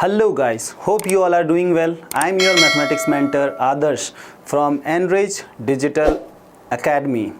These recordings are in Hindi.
Hello guys, hope you all are doing well. I am your mathematics mentor Adarsh from Enrich Digital Academy.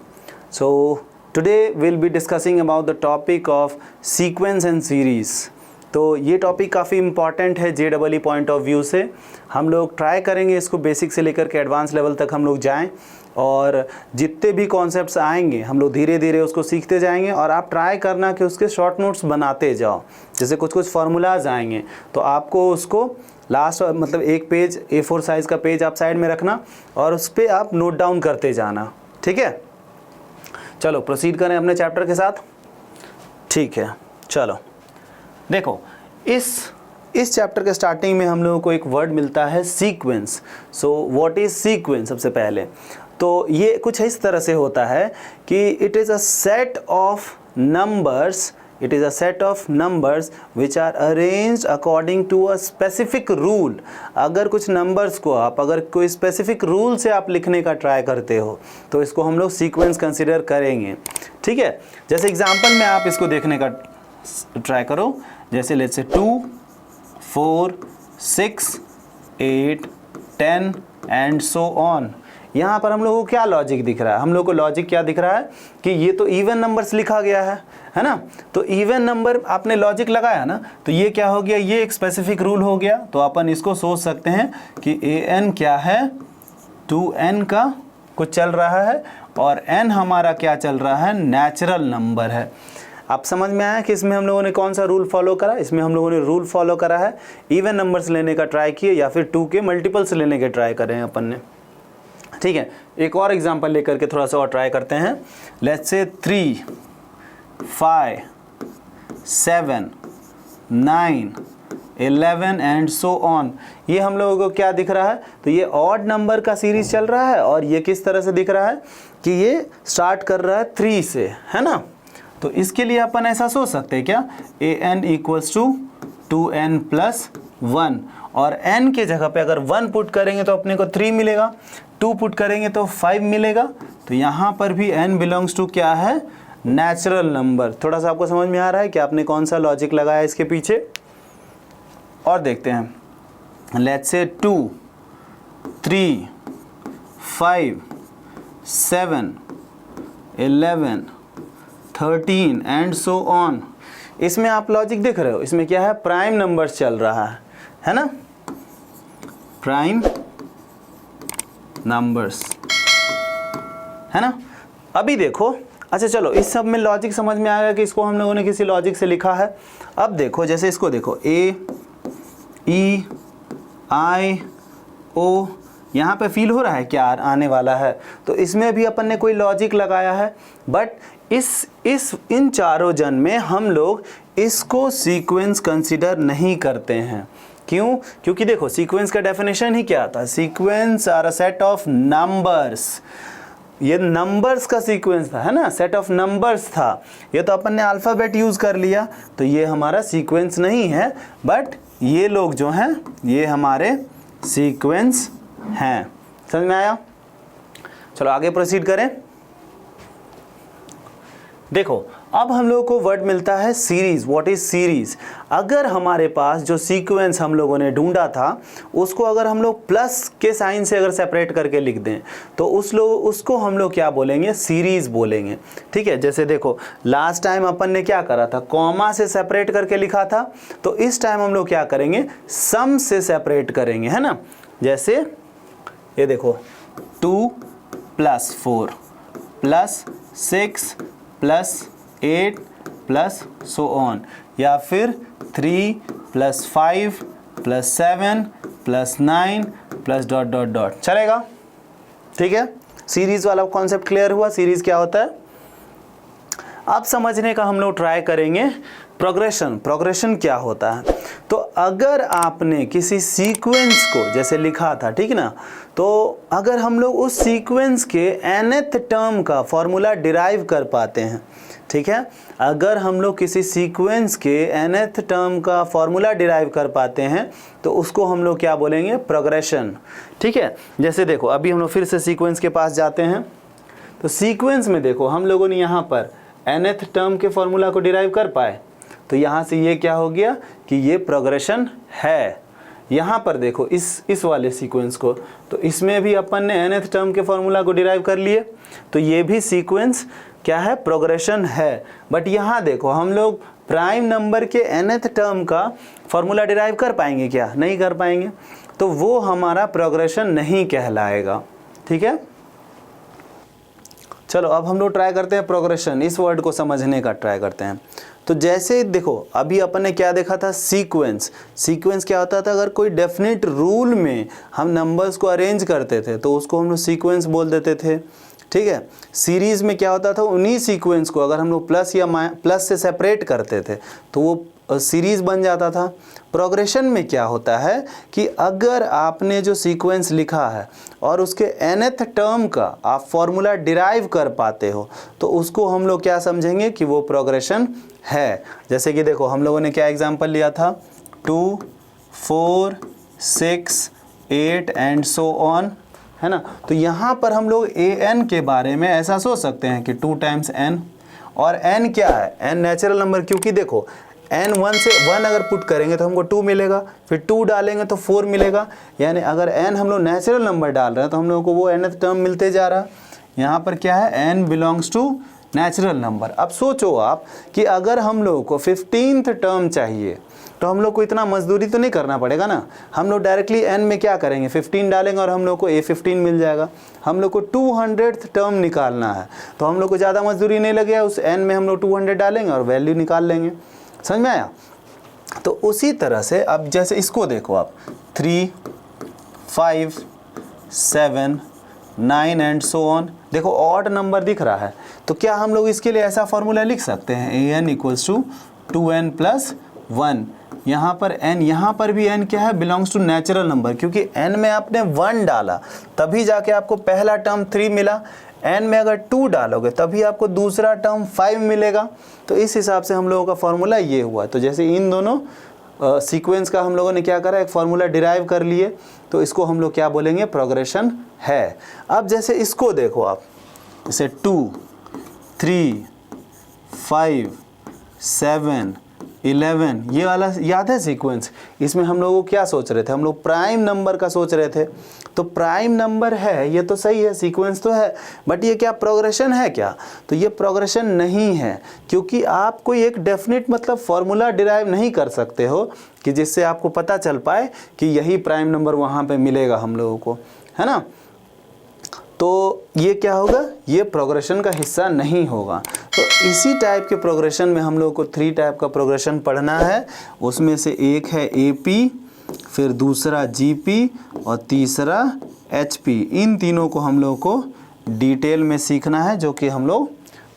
So today we'll be discussing about the topic of sequence and series. तो ये टॉपिक काफ़ी इम्पॉर्टेंट है JEE पॉइंट ऑफ व्यू से. हम लोग ट्राई करेंगे इसको बेसिक से लेकर के एडवांस लेवल तक हम लोग जाएं और जितने भी कॉन्सेप्ट्स आएंगे हम लोग धीरे धीरे उसको सीखते जाएंगे और आप ट्राई करना कि उसके शॉर्ट नोट्स बनाते जाओ. जैसे कुछ कुछ फार्मूलाज आएंगे तो आपको उसको लास्ट मतलब एक पेज A4 साइज़ का पेज आप साइड में रखना और उस पर आप नोट डाउन करते जाना. ठीक है, चलो प्रोसीड करें अपने चैप्टर के साथ. ठीक है, चलो देखो इस चैप्टर के स्टार्टिंग में हम लोगों को एक वर्ड मिलता है sequence. So what is sequence? सबसे पहले तो ये कुछ इस तरह से होता है कि it is a set of numbers which are arranged according to a specific rule. अगर कुछ नंबर्स को आप अगर कोई स्पेसिफिक रूल से आप लिखने का ट्राई करते हो तो इसको हम लोग सीक्वेंस कंसिडर करेंगे. ठीक है, जैसे एग्जांपल में आप इसको देखने का ट्राई करो. जैसे let's say 2, 4, 6, 8, 10 and so on. यहाँ पर हम लोगों को क्या लॉजिक दिख रहा है? हम लोग को लॉजिक क्या दिख रहा है कि ये तो इवन नंबर्स लिखा गया है ना. तो इवन नंबर आपने लॉजिक लगाया ना, तो ये क्या हो गया? ये एक स्पेसिफिक रूल हो गया. तो अपन इसको सोच सकते हैं कि an क्या है? 2n का कुछ चल रहा है और n हमारा क्या चल रहा है? नेचुरल नंबर है. आप समझ में आया कि इसमें हम लोगों ने कौन सा रूल फॉलो करा? इसमें हम लोगों ने रूल फॉलो करा है इवन नंबर्स लेने का ट्राई किए या फिर 2 के मल्टीपल्स लेने के ट्राई करें हैं अपन ने. ठीक है, एक और एग्जांपल लेकर के थोड़ा सा और ट्राई करते हैं. Let's say 3, 5, 7, 9, 11 and so on. ये हम लोगों को क्या दिख रहा है? तो ये ऑड नंबर का सीरीज चल रहा है और ये किस तरह से दिख रहा है कि ये स्टार्ट कर रहा है 3 से, है ना. तो इसके लिए अपन ऐसा सोच सकते हैं क्या? an equals to 2n plus 1 और n के जगह पे अगर 1 पुट करेंगे तो अपने को 3 मिलेगा, 2 पुट करेंगे तो 5 मिलेगा. तो यहाँ पर भी n बिलोंग्स टू क्या है? Natural number. थोड़ा सा आपको समझ में आ रहा है कि आपने कौन सा लॉजिक लगाया इसके पीछे? और देखते हैं. Let's say 2, 3, 5, 7, 11, 13 and so on. इसमें आप लॉजिक देख रहे हो, इसमें क्या है? प्राइम नंबर्स चल रहा है ना. प्राइम नंबर्स है ना. अभी देखो, अच्छा चलो इस सब में लॉजिक समझ में आ गया कि इसको हम लोगों ने किसी लॉजिक से लिखा है. अब देखो जैसे इसको देखो A, E, I, O. यहाँ पे फील हो रहा है क्या आने वाला है? तो इसमें भी अपन ने कोई लॉजिक लगाया है. बट इन चारों जन में हम लोग इसको सीक्वेंस कंसीडर नहीं करते हैं. क्यों? क्योंकि देखो सीक्वेंस का डेफिनेशन ही क्या था? Sequence are a set of numbers. ये नंबर्स का सीक्वेंस था, है ना, सेट ऑफ नंबर्स था. ये तो अपन ने अल्फ़ाबेट यूज़ कर लिया तो ये हमारा सीक्वेंस नहीं है. बट ये लोग जो हैं ये हमारे सीक्वेंस हैं. समझ में आया? चलो आगे प्रोसीड करें. देखो अब हम लोगों को वर्ड मिलता है सीरीज. What is series? अगर हमारे पास जो सीक्वेंस हम लोगों ने ढूंढा था उसको अगर हम लोग प्लस के साइन से अगर सेपरेट करके लिख दें तो उसको हम लोग क्या बोलेंगे? सीरीज बोलेंगे. ठीक है, जैसे देखो लास्ट टाइम अपन ने क्या करा था? कॉमा से सेपरेट करके लिखा था. तो इस टाइम हम लोग क्या करेंगे? सम से सेपरेट करेंगे, है ना. जैसे ये देखो 2 + 4 + 6 + 8 + सो ऑन, या फिर 3 + 5 + 7 + 9 + ... चलेगा. ठीक है, सीरीज वाला कॉन्सेप्ट क्लियर हुआ. सीरीज क्या होता है अब समझने का हम लोग ट्राई करेंगे. प्रोग्रेशन क्या होता है? तो अगर आपने किसी सीक्वेंस को जैसे लिखा था, ठीक ना, तो अगर हम लोग उस सीक्वेंस के nth टर्म का फॉर्मूला डिराइव कर पाते हैं, ठीक है, अगर हम लोग किसी सीक्वेंस के nth टर्म का फॉर्मूला डिराइव कर पाते हैं तो उसको हम लोग क्या बोलेंगे? प्रोग्रेशन. ठीक है, जैसे देखो अभी हम लोग फिर से सीक्वेंस के पास जाते हैं. तो सीक्वेंस में देखो हम लोगों ने यहाँ पर nth टर्म के फॉर्मूला को डिराइव कर पाए तो यहाँ से ये क्या हो गया कि ये प्रोग्रेशन है। यहाँ पर देखो इस वाले सीक्वेंस को, तो इसमें भी अपन ने nth टर्म के फॉर्मूला को डिराइव कर लिए, तो ये भी सीक्वेंस क्या है, प्रोग्रेशन है। बट यहाँ देखो हम लोग प्राइम नंबर के nth टर्म का फॉर्मूला डिराइव कर पाएंगे क्या, नहीं कर पाएंगे, तो वो हमारा प्रोग्रेशन नहीं कहलाएगा। ठीक है, चलो अब हम लोग ट्राई करते हैं प्रोग्रेशन, इस वर्ड को समझने का ट्राई करते हैं। तो जैसे देखो अभी अपन ने क्या देखा था, सीक्वेंस। सीक्वेंस क्या होता था, अगर कोई डेफिनेट रूल में हम नंबर्स को अरेंज करते थे तो उसको हम लोग सीक्वेंस बोल देते थे। ठीक है, सीरीज़ में क्या होता था, उन्हीं सीक्वेंस को अगर हम लोग प्लस या प्लस से सेपरेट करते थे तो वो सीरीज़ बन जाता था। प्रोग्रेशन में क्या होता है कि अगर आपने जो सीक्वेंस लिखा है और उसके nth टर्म का आप फॉर्मूला डिराइव कर पाते हो तो उसको हम लोग क्या समझेंगे कि वो प्रोग्रेशन है। जैसे कि देखो हम लोगों ने क्या एग्जांपल लिया था, 2, 4, 6, 8 एंड सो ऑन, है ना। तो यहाँ पर हम लोग an के बारे में ऐसा सोच सकते हैं कि 2 टाइम्स n, और n क्या है, n नेचुरल नंबर, क्योंकि देखो n 1 से 1 अगर पुट करेंगे तो हमको 2 मिलेगा, फिर 2 डालेंगे तो 4 मिलेगा, यानी अगर n हम लोग नेचुरल नंबर डाल रहे हैं तो हम लोगों को वो nth टर्म मिलते जा रहा है। यहाँ पर क्या है, n belongs to natural number. अब सोचो आप कि अगर हम लोगों को 15th टर्म चाहिए तो हम लोग को इतना मजदूरी तो नहीं करना पड़ेगा ना, हम लोग डायरेक्टली n में क्या करेंगे, 15 डालेंगे और हम लोग को a15 मिल जाएगा। हम लोग को 200th टर्म निकालना है तो हम लोग को ज़्यादा मजदूरी नहीं लगेगा, उस n में हम लोग 200 डालेंगे और वैल्यू निकाल लेंगे। समझ में आया। तो उसी तरह से अब जैसे इसको देखो आप, 3, 5, 7, 9 एंड सो ऑन, देखो ऑड नंबर दिख रहा है, तो क्या हम लोग इसके लिए ऐसा फॉर्मूला लिख सकते हैं, an equals to 2n plus 1। यहाँ पर n, यहाँ पर भी n क्या है, बिलोंग्स टू नेचुरल नंबर, क्योंकि n में आपने 1 डाला तभी जाके आपको पहला टर्म 3 मिला, n में अगर 2 डालोगे तभी आपको दूसरा टर्म 5 मिलेगा। तो इस हिसाब से हम लोगों का फॉर्मूला ये हुआ। तो जैसे इन दोनों सीक्वेंस का हम लोगों ने क्या करा, एक फार्मूला डिराइव कर लिए, तो इसको हम लोग क्या बोलेंगे, प्रोग्रेशन है। अब जैसे इसको देखो आप, जैसे 2, 3, 5, 7, 11, ये वाला याद है सीक्वेंस, इसमें हम लोगों को क्या सोच रहे थे, हम लोग प्राइम नंबर का सोच रहे थे। तो प्राइम नंबर है, ये तो सही है, सीक्वेंस तो है, बट ये क्या प्रोग्रेशन है क्या, तो ये प्रोग्रेशन नहीं है, क्योंकि आप कोई एक डेफिनेट मतलब फॉर्मूला डिराइव नहीं कर सकते हो कि जिससे आपको पता चल पाए कि यही प्राइम नंबर वहाँ पे मिलेगा हम लोगों को, है ना। तो ये क्या होगा, ये प्रोग्रेशन का हिस्सा नहीं होगा। तो इसी टाइप के प्रोग्रेशन में हम लोगों को 3 टाइप का प्रोग्रेशन पढ़ना है। उसमें से एक है AP, फिर दूसरा GP और तीसरा HP। इन तीनों को हम लोगों को डिटेल में सीखना है, जो कि हम लोग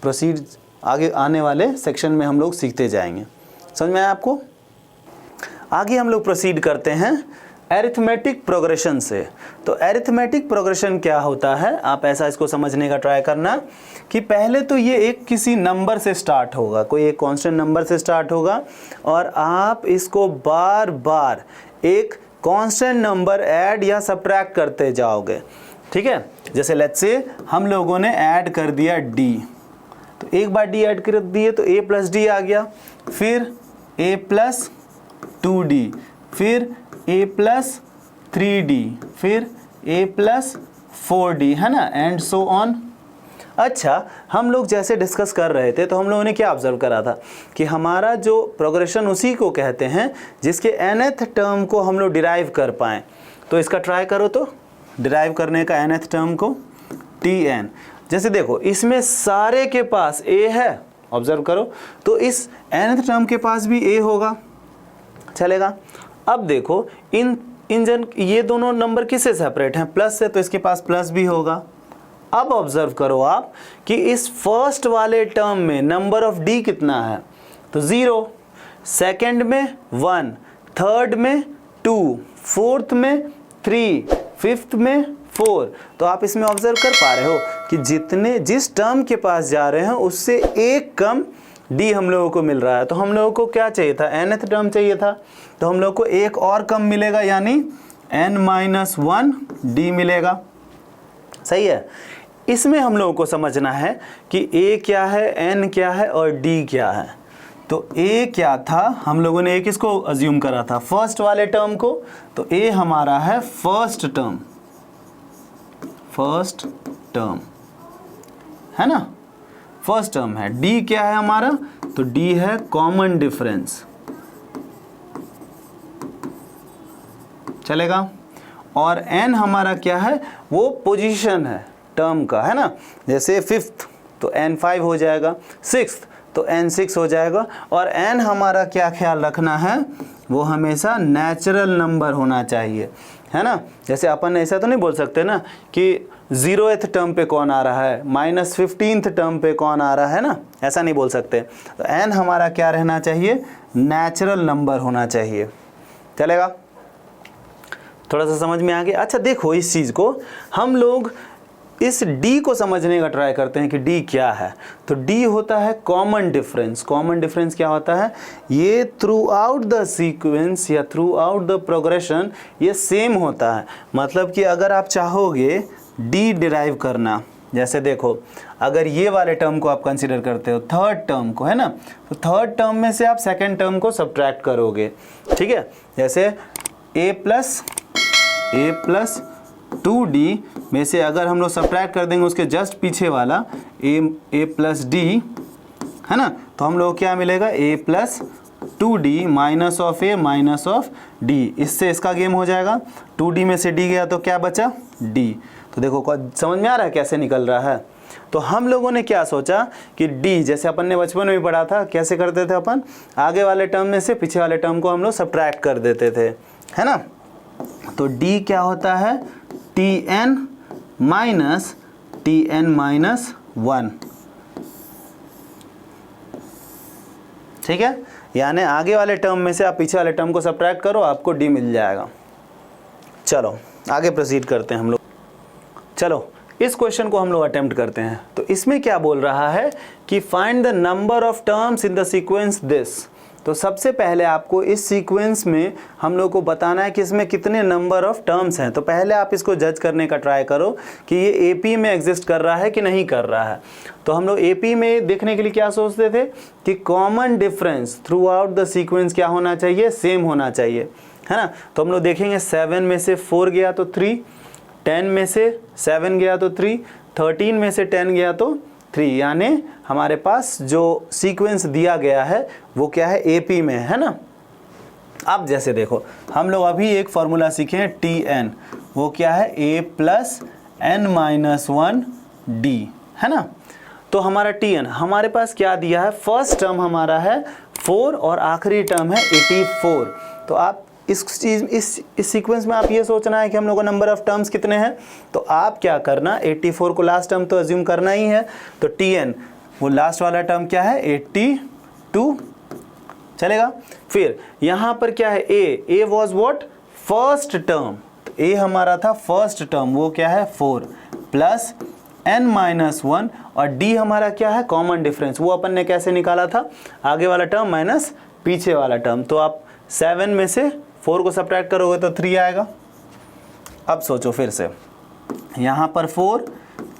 प्रोसीड आगे आने वाले सेक्शन में हम लोग सीखते जाएंगे। समझ में आया आपको। आगे हम लोग प्रोसीड करते हैं एरिथमेटिक प्रोग्रेशन से। तो एरिथमेटिक प्रोग्रेशन क्या होता है, आप ऐसा इसको समझने का ट्राई करना कि पहले तो ये एक किसी नंबर से स्टार्ट होगा, कोई एक कांस्टेंट नंबर से स्टार्ट होगा और आप इसको बार बार एक कांस्टेंट नंबर ऐड या सब्ट्रैक्ट करते जाओगे। ठीक है, जैसे लेट्स से हम लोगों ने ऐड कर दिया d, तो एक बार d ऐड कर दिए तो a प्लस डी आ गया, फिर a प्लस 2d, फिर a प्लस 3d, फिर a प्लस 4d, है ना, एंड सो ऑन। अच्छा, हम लोग जैसे डिस्कस कर रहे थे तो हम लोगों ने क्या ऑब्जर्व करा था कि हमारा जो प्रोग्रेशन उसी को कहते हैं जिसके nth टर्म को हम लोग डिराइव कर पाएँ। तो इसका ट्राई करो, तो डिराइव करने का nth टर्म को tn। जैसे देखो इसमें सारे के पास a है, ऑब्जर्व करो, तो इस nth टर्म के पास भी a होगा, चलेगा। अब देखो ये दोनों नंबर किससे सेपरेट हैं, प्लस से, तो इसके पास प्लस भी होगा। अब ऑब्जर्व करो आप कि इस फर्स्ट वाले टर्म में नंबर ऑफ डी कितना है, तो 0, सेकंड में 1, थर्ड में 2, फोर्थ में 3, फिफ्थ में 4। तो आप इसमें ऑब्जर्व कर पा रहे हो कि जिस टर्म के पास जा रहे हैं उससे एक कम डी हम लोगों को मिल रहा है। तो हम लोगों को क्या चाहिए था, nth टर्म चाहिए था, तो हम लोग को एक और कम मिलेगा, यानी n-1 डी मिलेगा। सही है। इसमें हम लोगों को समझना है कि a क्या है, n क्या है और d क्या है। तो a क्या था, हम लोगों ने a किसको अज्यूम करा था, फर्स्ट वाले टर्म को, तो a हमारा है फर्स्ट टर्म है ना, फर्स्ट टर्म है। d क्या है हमारा, तो d है कॉमन डिफरेंस, चलेगा। और n हमारा क्या है, वो पोजीशन है टर्म का, है ना। जैसे फिफ्थ तो n5 हो जाएगा, सिक्स्थ तो n6 हो जाएगा। और n हमारा क्या ख्याल रखना है, वो हमेशा नेचुरल नंबर होना चाहिए, है ना। जैसे अपन ऐसा तो नहीं बोल सकते ना कि 0th टर्म पे कौन आ रहा है, -15th टर्म पे कौन आ रहा है ना, ऐसा नहीं बोल सकते। तो n हमारा क्या रहना चाहिए, नेचुरल नंबर होना चाहिए, चलेगा। थोड़ा सा समझ में आ गया। अच्छा देखो, इस चीज़ को हम लोग इस d को समझने का ट्राई करते हैं कि d क्या है। तो d होता है कॉमन डिफरेंस। कॉमन डिफरेंस क्या होता है, ये थ्रू आउट द सीक्वेंस या थ्रू आउट द प्रोग्रेशन ये सेम होता है। मतलब कि अगर आप चाहोगे d डिराइव करना, जैसे देखो अगर ये वाले टर्म को आप कंसीडर करते हो, थर्ड टर्म को, है ना, तो थर्ड टर्म में से आप सेकेंड टर्म को सब्ट्रैक्ट करोगे, ठीक है। जैसे a प्लस 2d में से अगर हम लोग सब्ट्रैक्ट कर देंगे उसके जस्ट पीछे वाला a प्लस d, है ना, तो हम लोग क्या मिलेगा, a plus 2d minus of a minus of d। इससे इसका गेम हो जाएगा, 2d में से d गया तो क्या बचा, d। तो देखो समझ में आ रहा है कैसे निकल रहा है। तो हम लोगों ने क्या सोचा कि d, जैसे अपन ने बचपन में भी पढ़ा था, कैसे करते थे अपन, आगे वाले टर्म में से पीछे वाले टर्म को हम लोग सब्ट्रैक्ट कर देते थे, है ना। तो d क्या होता है, tn माइनस 1, ठीक है। यानी आगे वाले टर्म में से आप पीछे वाले टर्म को सब्ट्रैक्ट करो, आपको d मिल जाएगा। चलो आगे प्रोसीड करते हैं हम लोग। चलो इस क्वेश्चन को हम लोग अटेम्प्ट करते हैं। तो इसमें क्या बोल रहा है कि find the number of terms in the sequence this. तो सबसे पहले आपको इस सीक्वेंस में हम लोग को बताना है कि इसमें कितने नंबर ऑफ टर्म्स हैं। तो पहले आप इसको जज करने का ट्राई करो कि ये एपी में एग्जिस्ट कर रहा है कि नहीं कर रहा है। तो हम लोग एपी में देखने के लिए क्या सोचते थे कि common difference through out the sequence क्या होना चाहिए, सेम होना चाहिए, है ना। तो हम लोग देखेंगे 7 में से 4 गया तो 3, 10 में से 7 गया तो 3, 13 में से 10 गया तो 3, यानी हमारे पास जो सीक्वेंस दिया गया है वो क्या है, एपी में, है ना। अब जैसे देखो हम लोग अभी एक फॉर्मूला सीखे हैं tn, वो क्या है, a plus n minus 1 d, है ना। तो हमारा tn हमारे पास क्या दिया है, फर्स्ट टर्म हमारा है 4 और आखिरी टर्म है 84। तो आप इस सीक्वेंस में आप ये सोचना है कि हम लोग को नंबर ऑफ टर्म्स कितने हैं। तो आप क्या करना, 84 को लास्ट टर्म तो अज्यूम करना ही है। तो tn वो लास्ट वाला टर्म क्या है, 82, चलेगा। फिर यहाँ पर क्या है, a was what, first term. तो a हमारा था फर्स्ट टर्म, वो क्या है 4 प्लस n माइनस 1, और d हमारा क्या है, कॉमन डिफरेंस। वो अपन ने कैसे निकाला था, आगे वाला टर्म माइनस पीछे वाला टर्म। तो आप 7 में से 4 को सब्ट्रैक्ट करोगे तो 3 आएगा। अब सोचो फिर से, यहाँ पर 4,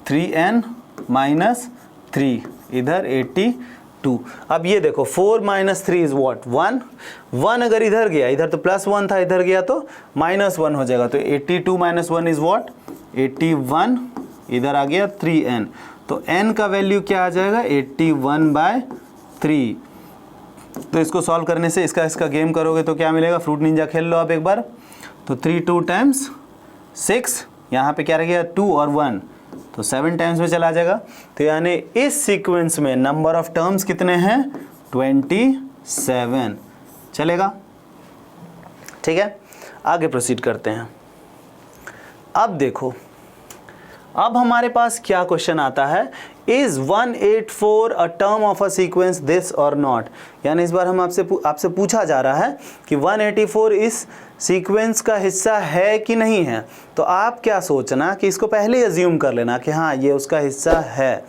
3n माइनस 3, इधर 82। अब ये देखो 4 माइनस 3 इज व्हाट, 1 अगर इधर गया, इधर तो प्लस 1 था, इधर गया तो माइनस 1 हो जाएगा। तो 82 माइनस 1 इज व्हाट, 81, इधर आ गया 3n। तो n का वैल्यू क्या आ जाएगा, 81/3। तो इसको सॉल्व करने से इसका गेम करोगे तो क्या मिलेगा, फ्रूट निंजा खेल लो आप एक बार। तो 3 2 टाइम्स 6, यहाँ पे क्या रह गया 2 और 1, तो 7 टाइम्स में चला जाएगा। तो यानी इस सीक्वेंस में नंबर ऑफ टर्म्स कितने हैं, 27, चलेगा, ठीक है। आगे प्रोसीड करते हैं। अब देखो, अब हमारे पास क्या क्वेश्चन आता है, is 184 a term of a sequence this और नॉट। यानी इस बार हम आपसे पूछा जा रहा है कि 184 इस सीक्वेंस का हिस्सा है कि नहीं है। तो आप क्या सोचना कि इसको पहले ही अज्यूम कर लेना कि हाँ ये उसका हिस्सा है।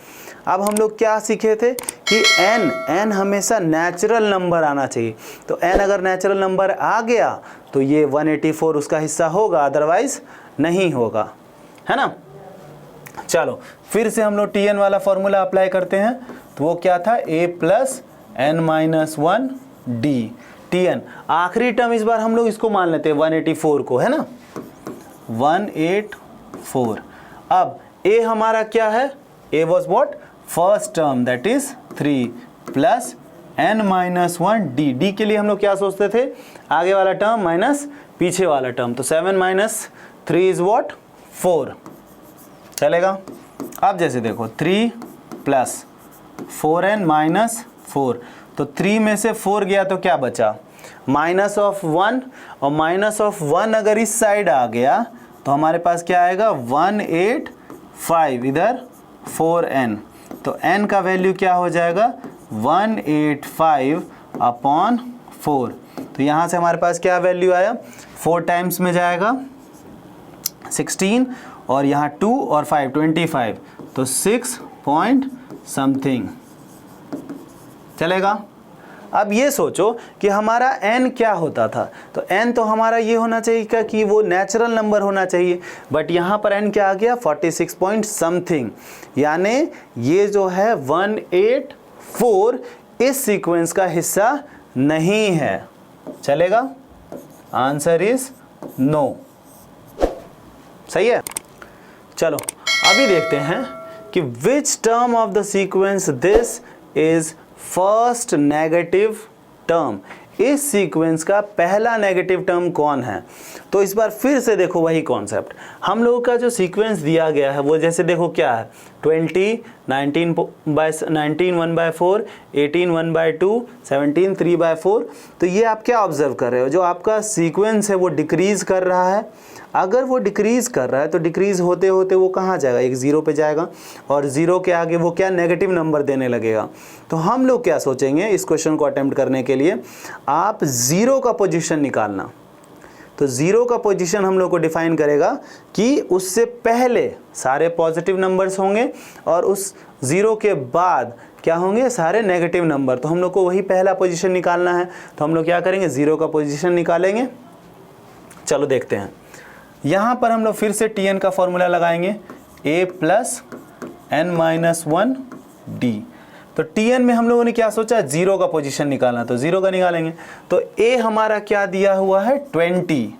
अब हम लोग क्या सीखे थे कि n हमेशा नेचुरल नंबर आना चाहिए। तो n अगर नेचुरल नंबर आ गया तो ये 184 उसका हिस्सा होगा, अदरवाइज नहीं होगा, है ना। चलो फिर से हम लोग tn वाला फॉर्मूला अप्लाई करते हैं। तो वो क्या था, a plus n minus 1 d Tn। आखिरी टर्म इस बार हम लोग इसको मान लेते हैं 184 को, है ना, 184। अब a हमारा क्या है, a was what, first term that is 3 plus n minus 1 d के लिए हम लोग क्या सोचते थे, आगे वाला टर्म माइनस पीछे वाला टर्म, तो 7 माइनस 3 इज वॉट 4, चलेगा। अब जैसे देखो 3 प्लस 4n माइनस 4, तो 3 में से 4 गया तो क्या बचा, माइनस ऑफ 1, और माइनस ऑफ 1 अगर इस साइड आ गया तो हमारे पास क्या आएगा 185, इधर 4n, तो n का वैल्यू क्या हो जाएगा 185 अपॉन 4, तो यहाँ से हमारे पास क्या वैल्यू आया, 4 टाइम्स में जाएगा 16, और यहाँ 2 और 5 25, तो 6 पॉइंट समथिंग, चलेगा। अब ये सोचो कि हमारा n क्या होता था, तो n तो हमारा ये होना चाहिए क्या कि वो नेचुरल नंबर होना चाहिए, बट यहाँ पर n क्या आ गया 46 पॉइंट समथिंग, यानी ये जो है 184 इस सीक्वेंस का हिस्सा नहीं है, चलेगा। आंसर इज नो, सही है। चलो अभी देखते हैं कि which term of the sequence this is first negative term, इस सीक्वेंस का पहला नेगेटिव टर्म कौन है। तो इस बार फिर से देखो वही कॉन्सेप्ट, हम लोगों का जो सीक्वेंस दिया गया है वो जैसे देखो क्या है, 20 19 1/4, 18 1/2, 17 3/4, तो ये आप क्या ऑब्जर्व कर रहे हो, जो आपका सीक्वेंस है वो डिक्रीज कर रहा है। अगर वो डिक्रीज़ कर रहा है तो डिक्रीज़ होते होते वो कहाँ जाएगा, एक ज़ीरो पे जाएगा, और ज़ीरो के आगे वो क्या नेगेटिव नंबर देने लगेगा। तो हम लोग क्या सोचेंगे इस क्वेश्चन को अटेम्प्ट करने के लिए, आप ज़ीरो का पोजीशन निकालना। तो ज़ीरो का पोजीशन हम लोग को डिफाइन करेगा कि उससे पहले सारे पॉजिटिव नंबर्स होंगे और उस ज़ीरो के बाद क्या होंगे, सारे नेगेटिव नंबर। तो हम लोग को वही पहला पोजीशन निकालना है, तो हम लोग क्या करेंगे, ज़ीरो का पोजीशन निकालेंगे। चलो देखते हैं, यहाँ पर हम लोग फिर से Tn का फॉर्मूला लगाएंगे, a plus n minus 1 d। तो Tn में हम लोगों ने क्या सोचा, जीरो का पोजीशन निकालना, तो जीरो का निकालेंगे। तो a हमारा क्या दिया हुआ है 20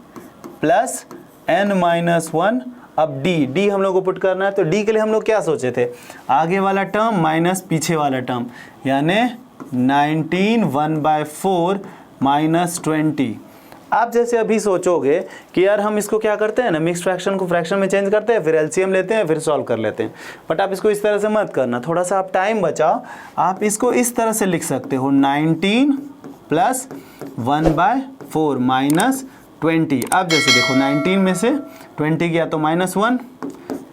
प्लस n माइनस 1, अब d हम लोग को पुट करना है। तो d के लिए हम लोग क्या सोचे थे, आगे वाला टर्म माइनस पीछे वाला टर्म, यानी 19 1/4 माइनस 20। आप जैसे अभी सोचोगे कि यार हम इसको क्या करते हैं ना, मिक्स फ्रैक्शन को फ्रैक्शन में चेंज करते हैं, फिर एलसीएम लेते हैं, फिर सॉल्व कर लेते हैं। बट आप इसको इस तरह से मत करना, थोड़ा सा आप टाइम बचाओ। आप इसको इस तरह से लिख सकते हो, 19 प्लस 1/4 माइनस 20। अब जैसे देखो 19 में से 20 गया तो -1,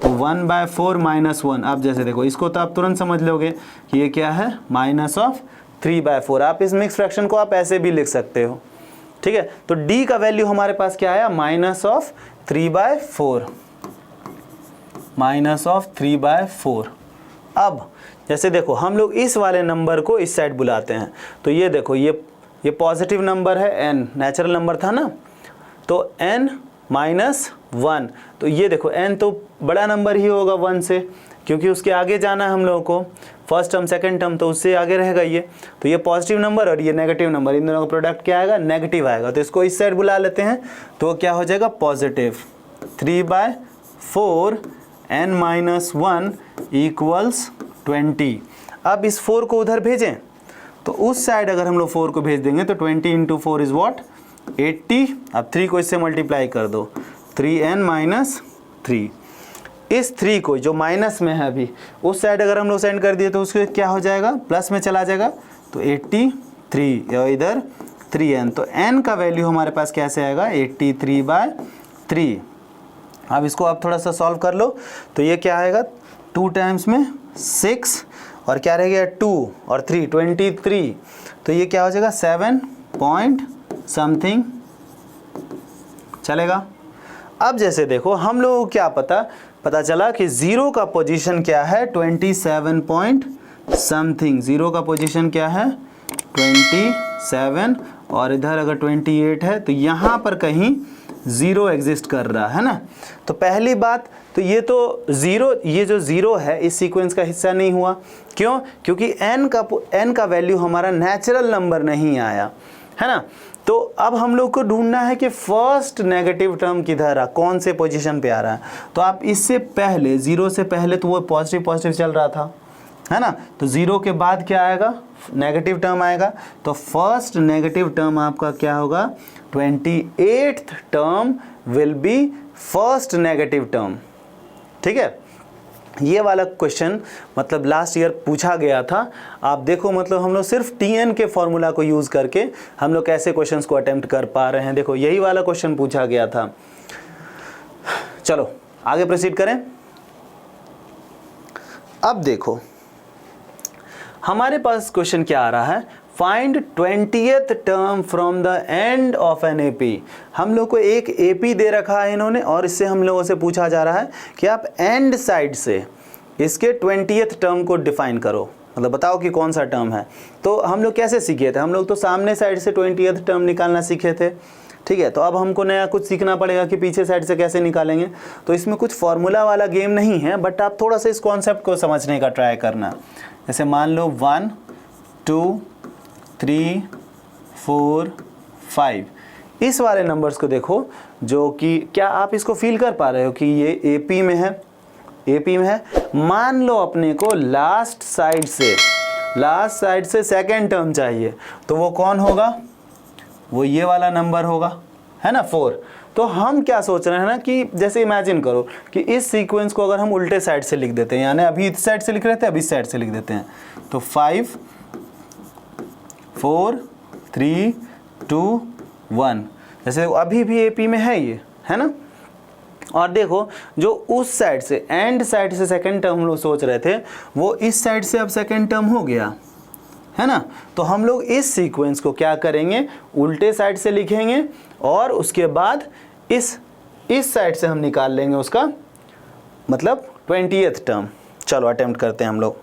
तो 1/4 माइनस 1। अब जैसे देखो इसको तो आप तुरंत समझ लोगे कि ये क्या है, माइनस ऑफ 3/4। आप इस मिक्स फ्रैक्शन को आप ऐसे भी लिख सकते हो, ठीक है। तो d का वैल्यू हमारे पास क्या आया, माइनस ऑफ 3/4, माइनस ऑफ 3/4। अब जैसे देखो हम लोग इस वाले नंबर को इस साइड बुलाते हैं, तो ये देखो ये पॉजिटिव नंबर है, n नेचुरल नंबर था ना, तो n माइनस 1, तो ये देखो n तो बड़ा नंबर ही होगा 1 से, क्योंकि उसके आगे जाना है हम लोगों को, फर्स्ट टर्म सेकंड टर्म, तो उससे आगे रहेगा ये। तो ये पॉजिटिव नंबर और ये नेगेटिव नंबर, इन दोनों का प्रोडक्ट क्या आएगा, नेगेटिव आएगा। तो इसको इस साइड बुला लेते हैं, तो क्या हो जाएगा, पॉजिटिव 3/4 n माइनस 1 इक्वल्स 20। अब इस 4 को उधर भेजें, तो उस साइड अगर हम लोग 4 को भेज देंगे तो 20 इंटू 4 इज़ वॉट, 80। अब 3 को इससे मल्टीप्लाई कर दो, 3n माइनस 3। इस 3 को जो माइनस में है अभी, उस साइड अगर हम लोग सेंड कर दिए तो उसके क्या हो जाएगा, प्लस में चला जाएगा, तो 83, या इधर 3n। तो n का वैल्यू हमारे पास कैसे आएगा, 83/3। अब इसको आप थोड़ा सा सॉल्व कर लो, तो ये क्या आएगा, 2 टाइम्स में 6 और क्या रह गया 2 और 3 23, तो ये क्या हो जाएगा 7 पॉइंट समथिंग, चलेगा। अब जैसे देखो हम लोगों को क्या पता चला कि ज़ीरो का पोजीशन क्या है, 27 पॉइंट समथिंग। ज़ीरो का पोजीशन क्या है, 27, और इधर अगर 28 है तो यहाँ पर कहीं ज़ीरो एग्जिस्ट कर रहा है ना। तो पहली बात तो ये तो ज़ीरो, ये जो ज़ीरो है इस सीक्वेंस का हिस्सा नहीं हुआ। क्यों? क्योंकि n का वैल्यू हमारा नेचुरल नंबर नहीं आया, है ना। तो अब हम लोग को ढूंढना है कि फर्स्ट नेगेटिव टर्म किधर आ, कौन से पोजीशन पे आ रहा है। तो आप इससे पहले, ज़ीरो से पहले तो वो पॉजिटिव पॉजिटिव चल रहा था, है ना। तो ज़ीरो के बाद क्या आएगा? नेगेटिव टर्म आएगा। तो फर्स्ट नेगेटिव टर्म आपका क्या होगा? 28th term will be first negative term. ठीक है, ये वाला क्वेश्चन मतलब लास्ट ईयर पूछा गया था। आप देखो मतलब हम लोग सिर्फ TN के फॉर्मूला को यूज़ करके हम लोग कैसे क्वेश्चंस को अटेम्प्ट कर पा रहे हैं। देखो यही वाला क्वेश्चन पूछा गया था। चलो आगे प्रोसीड करें। अब देखो हमारे पास क्वेश्चन क्या आ रहा है, find 20th term from the end of an AP। हम लोग को एक AP दे रखा है इन्होंने और इससे हम लोगों से पूछा जा रहा है कि आप एंड साइड से इसके 20th टर्म को डिफाइन करो, मतलब बताओ कि कौन सा टर्म है। तो हम लोग कैसे सीखे थे? हम लोग तो सामने साइड से 20th टर्म निकालना सीखे थे। ठीक है, तो अब हमको नया कुछ सीखना पड़ेगा कि पीछे साइड से कैसे निकालेंगे। तो इसमें कुछ फॉर्मूला वाला गेम नहीं है, बट आप थोड़ा सा इस कॉन्सेप्ट को समझने का ट्राई करना। जैसे मान लो 1 2 3 4 5 इस वाले नंबर्स को देखो, जो कि क्या आप इसको फील कर पा रहे हो कि ये AP में है? AP में है। मान लो अपने को लास्ट साइड से सेकेंड टर्म चाहिए, तो वो कौन होगा? वो ये वाला नंबर होगा, है ना, 4। तो हम क्या सोच रहे हैं ना कि जैसे इमेजिन करो कि इस सीक्वेंस को अगर हम उल्टे साइड से लिख देते हैं, यानी अभी इस साइड से लिख रहे थे, अभी इस साइड से लिख देते हैं, तो 5 4 3 2 1 जैसे अभी भी AP में है ये, है ना। और देखो जो उस साइड से एंड साइड से सेकंड टर्म हम लोग सोच रहे थे, वो इस साइड से अब सेकंड टर्म हो गया, है ना। तो हम लोग इस सीक्वेंस को क्या करेंगे? उल्टे साइड से लिखेंगे और उसके बाद इस साइड से हम निकाल लेंगे उसका मतलब 20th टर्म। चलो अटेम्प्ट करते हैं हम लोग।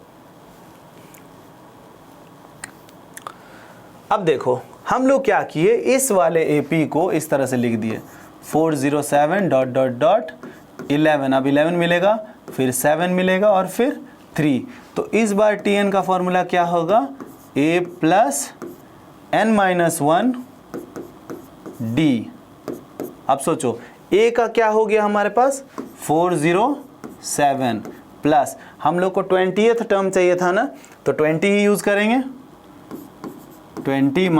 अब देखो हम लोग क्या किए, इस वाले AP को इस तरह से लिख दिए 407 डॉट डॉट डॉट 11। अब 11 मिलेगा, फिर 7 मिलेगा और फिर 3। तो इस बार TN का फॉर्मूला क्या होगा? A plus n-1 D। अब सोचो A का क्या हो गया हमारे पास? 407 प्लस हम लोग को 20th टर्म चाहिए था ना, तो 20 ही यूज़ करेंगे, 20 -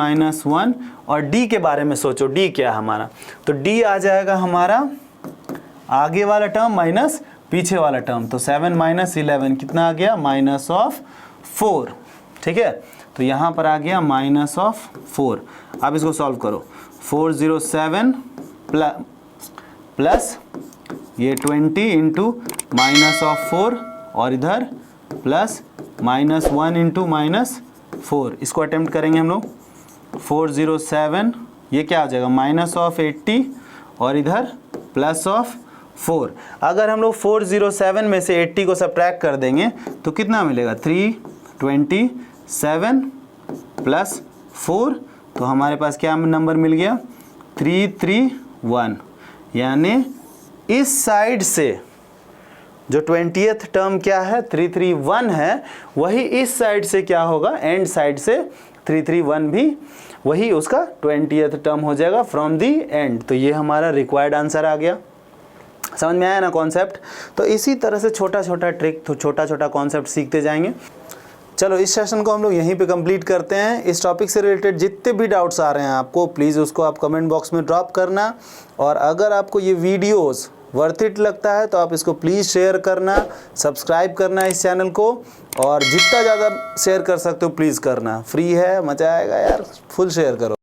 1। और D के बारे में सोचो, D क्या है हमारा? तो D आ जाएगा हमारा आगे वाला टर्म माइनस पीछे वाला टर्म। तो 7 - 11 कितना आ गया? -4। ठीक है, तो यहाँ पर आ गया -4। अब इसको सॉल्व करो। 407 प्लस ये 20 इंटू -4 और इधर प्लस -1 इंटू -4। इसको अटेम्प्ट करेंगे हम लोग। 407 ये क्या हो जाएगा? -80 और इधर +4। अगर हम लोग 407 में से 80 को सब्ट्रैक्ट कर देंगे तो कितना मिलेगा? 327 + 4। तो हमारे पास क्या नंबर मिल गया? 331। यानी इस साइड से जो 20th टर्म क्या है? 331 है। वही इस साइड से क्या होगा? एंड साइड से 331 भी वही उसका 20th टर्म हो जाएगा फ्रॉम दी एंड। तो ये हमारा रिक्वायर्ड आंसर आ गया। समझ में आया ना कॉन्सेप्ट? तो इसी तरह से छोटा छोटा ट्रिक, तो छोटा छोटा कॉन्सेप्ट सीखते जाएंगे। चलो इस सेशन को हम लोग यहीं पे कंप्लीट करते हैं। इस टॉपिक से रिलेटेड जितने भी डाउट्स आ रहे हैं आपको, प्लीज़ उसको आप कमेंट बॉक्स में ड्रॉप करना। और अगर आपको ये वीडियोस वर्थ इट लगता है तो आप इसको प्लीज़ शेयर करना, सब्सक्राइब करना इस चैनल को, और जितना ज़्यादा शेयर कर सकते हो प्लीज़ करना। फ्री है, मज़ा आएगा यार, फुल शेयर करो।